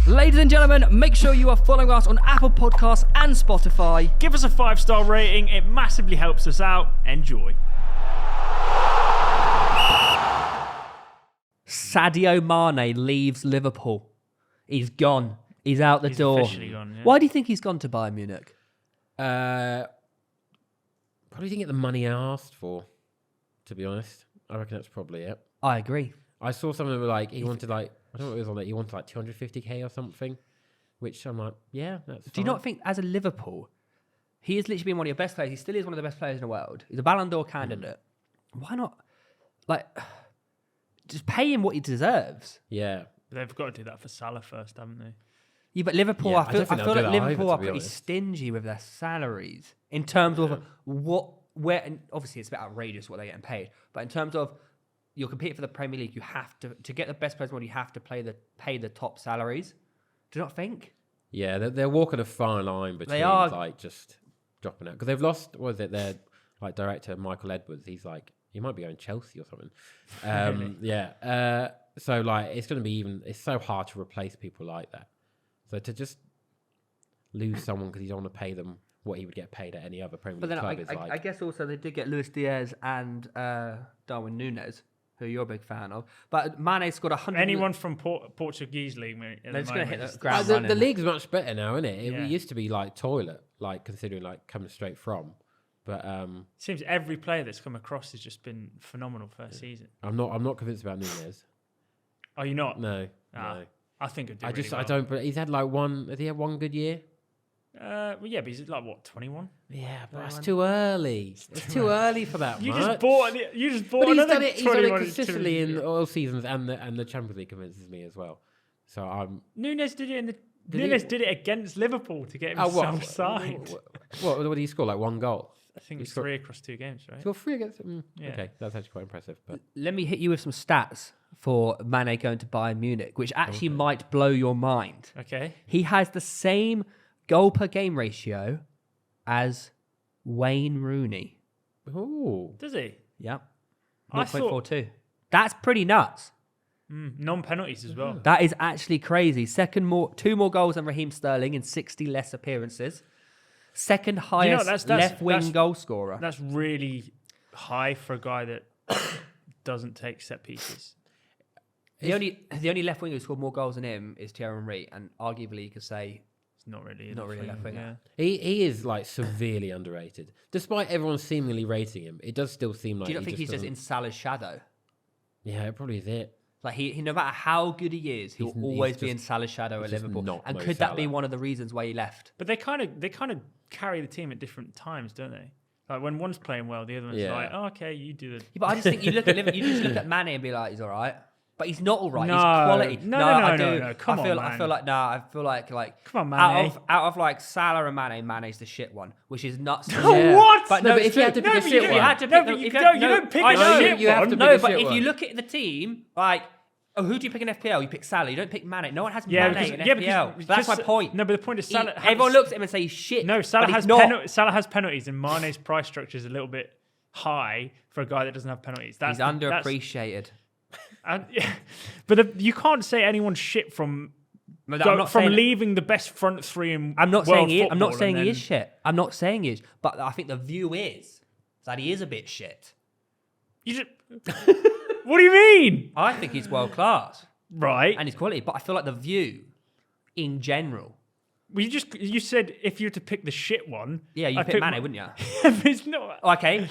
Ladies and gentlemen, make sure you are following us on Apple Podcasts and Spotify. Give us a 5-star rating. It massively helps us out. Enjoy. Sadio Mane leaves Liverpool. He's gone. He's out the door. Officially gone, yeah. Why do you think he's gone to Bayern Munich? Probably didn't get the money I asked for, to be honest. I reckon that's probably it. I agree. I saw something like he wanted like, I don't know what it was on it, he wanted like 250k or something, which I'm like, yeah, that's fine. Do you not think, as a Liverpool, he has literally been one of your best players. He still is one of the best players in the world. He's a Ballon d'Or candidate. Why not, just pay him what he deserves? Yeah. But they've got to do that for Salah first, haven't they? Yeah, but Liverpool, Yeah, I feel don't think they'll like do that Liverpool either, are to be pretty honest. stingy with their salaries in terms of where, and obviously it's a bit outrageous what they're getting paid, but in terms of you're competing for the Premier League, you have to get the best players. You have to pay the top salaries. Do you not think? Yeah, they're walking a fine line between like just dropping out because they've lost. What was it? Their like director Michael Edwards. He's like he might be going Chelsea or something. Yeah. So like it's going to be it's so hard to replace people like that. So to just lose someone because you don't want to pay them what he would get paid at any other Premier League club is like. I guess also they did get Luis Diaz and Darwin Núñez, who you're a big fan of. But Mane scored 100. Anyone from Portuguese league, They're just going to hit the the, ground running. the league's much better now, isn't it? Yeah. It used to be like toilet, like considering like coming straight from. But Seems every player that's come across has just been phenomenal first season. I'm not convinced about Núñez. Are you not? No. I think it'd do I really don't. But he's had like one. Has he had one good year? well, yeah, but he's like what, 21? Yeah, but that's too early. It's too early for that. You much. just bought But he's another done it. He's done 21 it consistently in all seasons, and the Champions League convinces me as well. So I'm. Núñez did it did it against Liverpool to get Oh, himself signed. What did he score? Like one goal. I think it's 3 across 2 games, right? Score 3 against. Yeah. Okay, that's actually quite impressive. But Let me hit you with some stats for Mane going to Bayern Munich, which actually might blow your mind. Okay. He has the same goal per game ratio as Wayne Rooney. ooh, Does he? Yep. I thought 0.42. That's pretty nuts. non-penalties as well. That is actually crazy. 2 more goals than Raheem Sterling in 60 less appearances. Second highest that's left wing goal scorer. That's really high for a guy that doesn't take set pieces. The only left winger who scored more goals than him is Thierry Henry, and arguably you could say It's not really a left winger. he is like severely underrated, despite everyone seemingly rating him. It does still seem like. Do you not think he's just in Salah's shadow? Yeah, it probably is it. Like he no matter how good he is, he'll always be in Salah's shadow at just Liverpool. not And Mo could that be Salah. one of the reasons why he left? But they kind of carry the team at different times, don't they? Like when one's playing well, the other one's like, oh, okay, you do the. Yeah, but I just think you look at Liverpool, you just look at Mane and be like, he's all right. But he's not all right. No. He's quality. No. Come I feel on, like Come on, Mane. out of like Salah and Mane's the shit one, which is nuts. What? But No, no, but if you had to pick a shit if one. you had to No, pick, but if you don't pick I a know, shit you have one. to No, pick a but shit if one. you look at the team, like, who do you pick in FPL? You pick Salah. You don't pick Mane. No one has Mane in FPL. That's my point. No, but the point is Salah. Everyone looks at him and say he's shit. No, but Salah he's has not. Salah has penalties, and Mane's price structure is a little bit high for a guy that doesn't have penalties. He's underappreciated. Yeah. But you can't say anyone's shit from I'm not from saying- leaving the best front three in I'm not world saying he. I'm not football saying and he is then- shit. I'm not saying he is. But I think the view is that he is a bit shit. You just, what do you mean? I think he's world class Right. and he's quality. But I feel like the view, in general, Well, you said if you were to pick the shit one. yeah, you I'd pick Mane, wouldn't you? But it's not. Okay,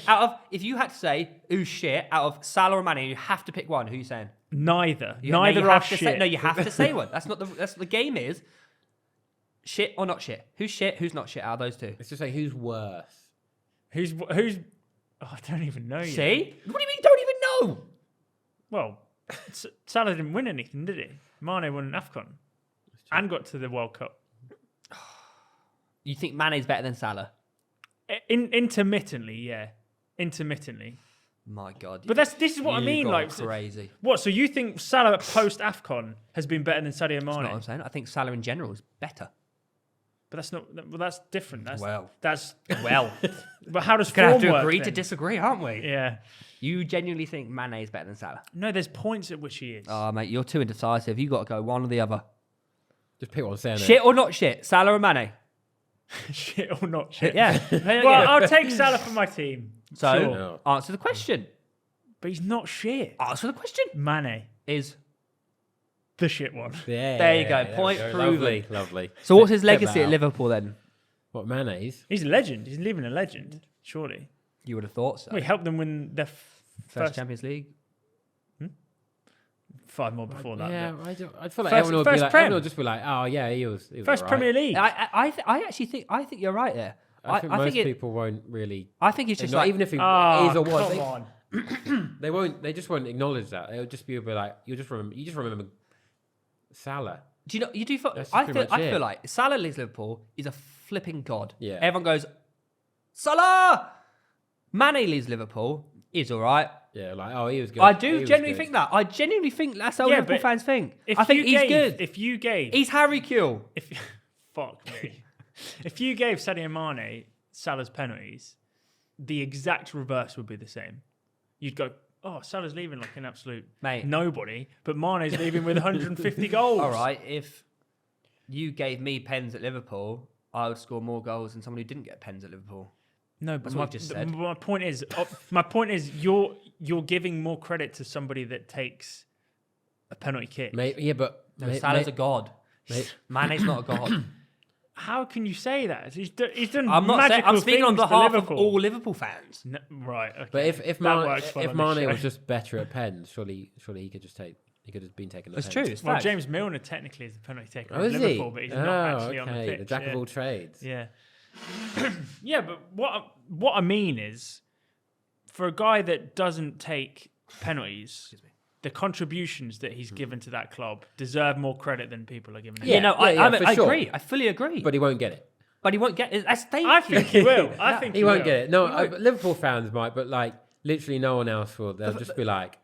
if you had to say who's shit out of Salah or Mane, you have to pick one. Who are you saying? Neither. You Neither are have to shit. say, no, you have to say one. That's the game is shit or not shit. Who's shit? Who's not shit out of those two? Let's just say who's worse. Who's? Oh, I don't even know. Yet. See? What do you mean? Don't even know? Well, Salah didn't win anything, did he? Mane won an AFCON and got to the World Cup. You think Mane's better than Salah? Intermittently, yeah. Intermittently. My God. But this is what I mean. Like crazy. What? So you think Salah post AFCON has been better than Sadio Mane? That's not what I'm saying. I think Salah in general is better. But that's not. Well, that's different. That's Well. That's. Well, But how does gonna form have to work agree then? to disagree, aren't we? Yeah. You genuinely think Mane is better than Salah? No, there's points at which he is. Oh, mate, you're too indecisive. You got to go one or the other. Just pick what I'm saying. Shit or not shit? Salah or Mane? Shit or not shit? Yeah. Well, I'll take Salah for my team. So, Sure. answer the question. But he's not shit. Answer the question. Mane Is the shit one. Yeah, There you go. there Point we go. proven. Lovely. so? What's his Check legacy that at out. Liverpool then? What, mayonnaise? He's a legend. He's leaving a legend, surely. You would have thought so. We helped them win their First Champions League. 5 more before that. Yeah, I feel like First- everyone would be first like, Prem. everyone would just be like, oh yeah, he was First all right. Premier League. I actually think you're right there. I think most people won't really. I think it's just not like even if he Oh, is or was, come on. they won't. They just won't acknowledge that. They'll just be like, you just remember Salah. Do you know? You do. That's I pretty feel. much I it. feel like Salah leaves Liverpool. He's a flipping god. Yeah. Everyone goes, Salah. Mane leaves Liverpool. He's all right. Yeah, like he was good. I He do was genuinely good. think that. I genuinely think that's how Yeah, Liverpool but fans think. If I think you he's gave- good. If you gave... He's Harry Kewell. Fuck me. If you gave Sadio Mane Salah's penalties, the exact reverse would be the same. You'd go, oh, Salah's leaving like an absolute Mate. nobody, but Mane's leaving with 150 goals. All right. If you gave me pens at Liverpool, I would score more goals than someone who didn't get pens at Liverpool. No, but That's what I've just said. my point is, you're giving more credit to somebody that takes a penalty kick. Yeah, but No, Salah's a god. mate. Mane's not a god. How can you say that? He's done I'm not saying. magical I'm speaking on things for behalf of Liverpool. all Liverpool fans. No, right, okay. But if That Mane, works well if on this Mane show. was just better at pens, surely he could just take. He could have been taking the That's pens. true. It's Well, facts. James Milner technically is the penalty taker Oh, of is he? Liverpool, but he's not actually on the okay, pitch. the jack yeah. of all trades. Yeah. Yeah, but what I mean is, for a guy that doesn't take penalties, the contributions that he's given to that club deserve more credit than people are giving him. Yeah, no, for I sure. agree. I fully agree. But he won't get it. But he won't get it. That's I think he will. I think He won't will. get it. No, He won't. but Liverpool fans might, but like literally no one else will. They'll just be like,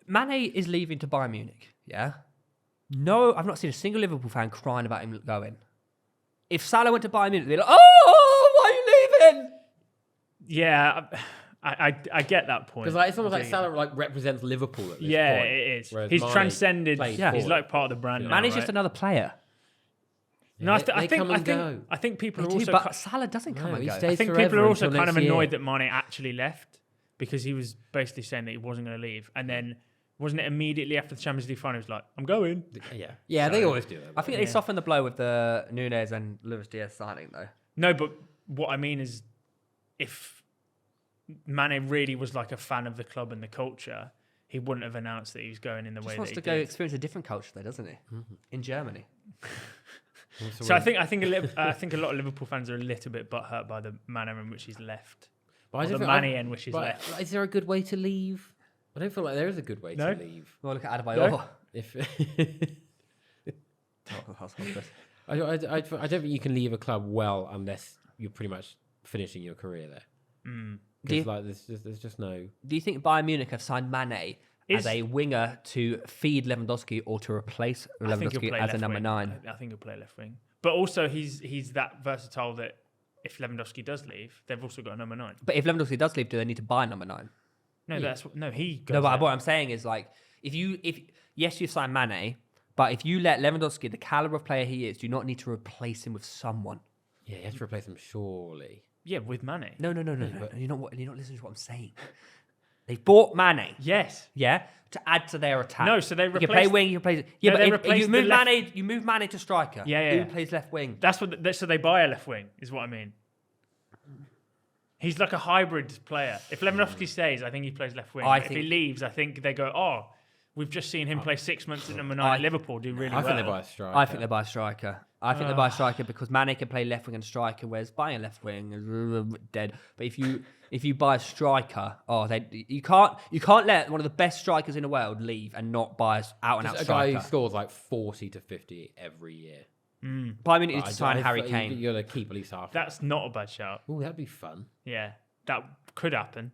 Mane is leaving to Bayern Munich. Yeah. No, I've not seen a single Liverpool fan crying about him going. If Salah went to Bayern Munich, they're like, "Oh, why are you leaving?" Yeah, I get that point. because like it's almost like Do you? Salah like represents Liverpool at this Yeah, point. it is. whereas He's Mane transcended. plays Yeah, he's forward. like part of the brand. Yeah. now, Mane's just right? another player. No, They come and go. I think people They are do, also. but Salah doesn't come No, and he go. stays I think forever people are also until kind of next year. annoyed that Mane actually left because he was basically saying that he wasn't going to leave, and then wasn't it immediately after the Champions League final? He was like, "I'm going." Yeah, they So- always do that. I think they softened the blow with the Nunez and Luis Diaz signing, though. No, but what I mean is, if Mane really was like a fan of the club and the culture, he wouldn't have announced that he was going in the way Just that wants he to go did. experience a different culture, though, doesn't he? In Germany. So I think a lot of Liverpool fans are a little bit butthurt by the manner in which he's left, or the manner in which he's left. Is there a good way to leave? I don't feel like there is a good way No? to leave. Well, look at Adebayor. If Oh, I don't think you can leave a club well unless you're pretty much finishing your career there. Do Because you- like there's just no. Do you think Bayern Munich have signed Mane as Is- a winger to feed Lewandowski or to replace I think he'll Lewandowski play as a left number wing. 9? I think he'll play left wing. But also, he's that versatile that if Lewandowski does leave, they've also got a number 9. But if Lewandowski does leave, do they need to buy a number 9? No, he goes. No, but there. what I'm saying is like, if yes, you sign Mane, but if you let Lewandowski, the caliber of player he is, do you not need to replace him with someone? Yeah, you have to replace him surely. Yeah, with Mane. No. You're not listening to what I'm saying. They bought Mane, Yes. yeah, to add to their attack. No, so they you can play replaced- wing, you can play. Yeah, No, they but if replaced you the move left- Mane, you move Mane to striker. Yeah. Who plays left wing? That's what. So they buy a left wing, is what I mean. He's like a hybrid player. If Lewandowski stays, I think he plays left wing. I But if think- he leaves, I think they go, "Oh, we've just seen him play 6 months at number 9 at Liverpool do really I well." think they buy a striker. I think they buy a striker. I think they buy a striker because Mane can play left wing and striker, whereas buying left wing is dead. But if you buy a striker, you can't let one of the best strikers in the world leave and not buy an out and out Just a guy striker. who scores like 40 to 50 every year. Bayern Munich needs to sign Harry Kane. You're gonna keep at least half. That's not a bad shout. Oh, that'd be fun. Yeah, that could happen.